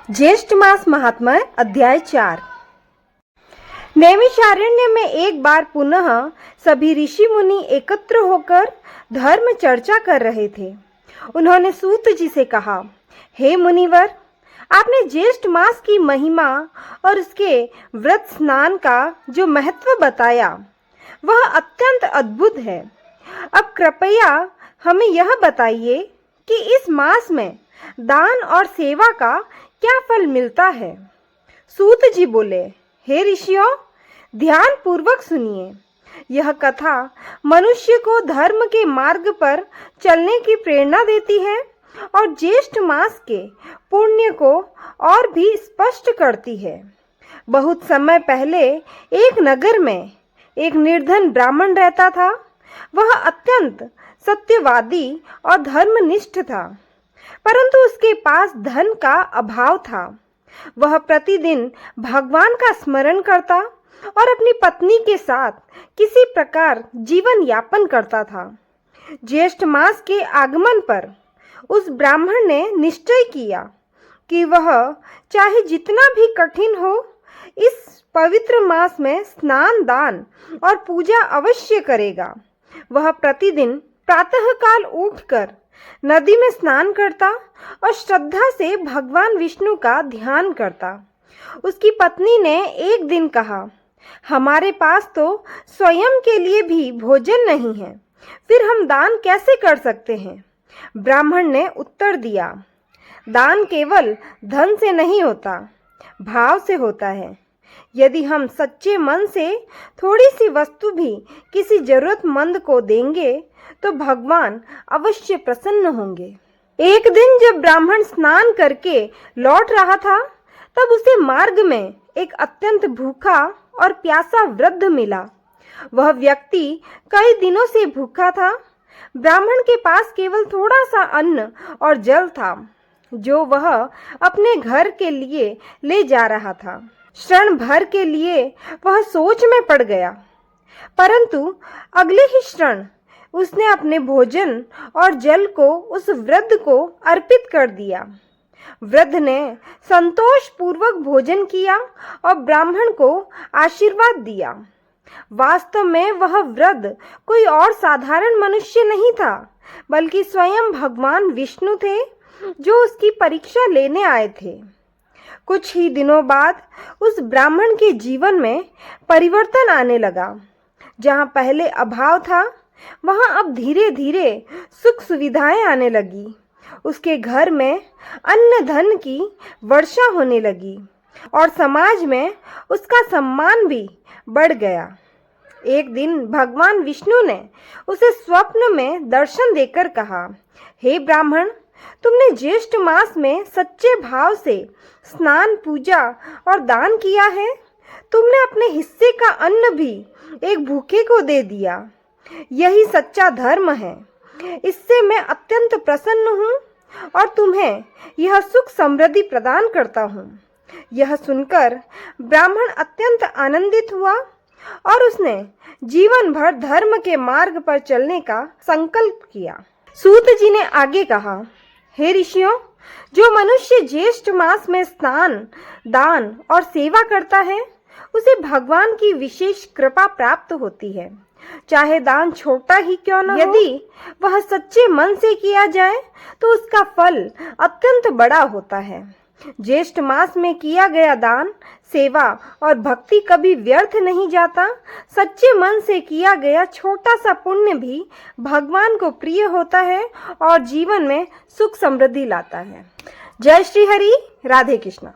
ज्येष्ठ मास महात्म्य अध्याय 4। नैमिषारण्य में एक बार पुनः सभी ऋषि मुनि एकत्र होकर धर्म चर्चा कर रहे थे। उन्होंने सूत जी से कहा, हे मुनिवर, आपने ज्येष्ठ मास की महिमा और उसके व्रत स्नान का जो महत्व बताया वह अत्यंत अद्भुत है। अब कृपया हमें यह बताइए कि इस मास में दान और सेवा का क्या फल मिलता है। सूत जी बोले, हे ऋषियों, ध्यान पूर्वक सुनिए। यह कथा मनुष्य को धर्म के मार्ग पर चलने की प्रेरणा देती है और ज्येष्ठ मास के पुण्य को और भी स्पष्ट करती है। बहुत समय पहले एक नगर में एक निर्धन ब्राह्मण रहता था। वह अत्यंत सत्यवादी और धर्मनिष्ठ था, परंतु उसके पास धन का अभाव था। वह प्रतिदिन भगवान का स्मरण करता और अपनी पत्नी के साथ किसी प्रकार जीवन यापन करता था। ज्येष्ठ मास के आगमन पर उस ब्राह्मण ने निश्चय किया कि वह चाहे जितना भी कठिन हो, इस पवित्र मास में स्नान, दान और पूजा अवश्य करेगा। वह प्रतिदिन प्रातःकाल उठकर नदी में स्नान करता और श्रद्धा से भगवान विष्णु का ध्यान करता। उसकी पत्नी ने एक दिन कहा, हमारे पास तो स्वयं के लिए भी भोजन नहीं है, फिर हम दान कैसे कर सकते हैं। ब्राह्मण ने उत्तर दिया, दान केवल धन से नहीं होता, भाव से होता है। यदि हम सच्चे मन से थोड़ी सी वस्तु भी किसी जरूरतमंद को देंगे तो भगवान अवश्य प्रसन्न होंगे। एक दिन जब ब्राह्मण स्नान करके लौट रहा था, तब उसे मार्ग में एक अत्यंत भूखा और प्यासा वृद्ध मिला। वह व्यक्ति कई दिनों से भूखा था। ब्राह्मण के पास केवल थोड़ा सा अन्न और जल था, जो वह अपने घर के लिए ले जा रहा था। क्षण भर के लिए वह सोच में पड़ गया, परंतु अगले ही क्षण उसने अपने भोजन और जल को उस वृद्ध को अर्पित कर दिया। वृद्ध ने संतोष पूर्वक भोजन किया और ब्राह्मण को आशीर्वाद दिया। वास्तव में वह वृद्ध कोई और साधारण मनुष्य नहीं था, बल्कि स्वयं भगवान विष्णु थे, जो उसकी परीक्षा लेने आए थे। कुछ ही दिनों बाद उस ब्राह्मण के जीवन में परिवर्तन आने लगा। जहाँ पहले अभाव था, वहाँ अब धीरे धीरे सुख सुविधाएं आने लगी। उसके घर में अन्न धन की वर्षा होने लगी और समाज में उसका सम्मान भी बढ़ गया। एक दिन भगवान विष्णु ने उसे स्वप्न में दर्शन देकर कहा, हे ब्राह्मण, तुमने ज्येष्ठ मास में सच्चे भाव से स्नान, पूजा और दान किया है। तुमने अपने हिस्से का अन्न भी एक भूखे को दे दिया। यही सच्चा धर्म है। इससे मैं अत्यंत प्रसन्न हूँ और तुम्हें यह सुख समृद्धि प्रदान करता हूँ। यह सुनकर ब्राह्मण अत्यंत आनंदित हुआ और उसने जीवन भर धर्म के मार्ग पर चलने का संकल्प किया। सूत जी ने आगे कहा, हे ऋषियों, जो मनुष्य ज्येष्ठ मास में स्नान, दान और सेवा करता है, उसे भगवान की विशेष कृपा प्राप्त होती है। चाहे दान छोटा ही क्यों न हो, यदि वह सच्चे मन से किया जाए तो उसका फल अत्यंत बड़ा होता है। ज्येष्ठ मास में किया गया दान, सेवा और भक्ति कभी व्यर्थ नहीं जाता। सच्चे मन से किया गया छोटा सा पुण्य भी भगवान को प्रिय होता है और जीवन में सुख समृद्धि लाता है। जय श्री हरि। राधे कृष्णा।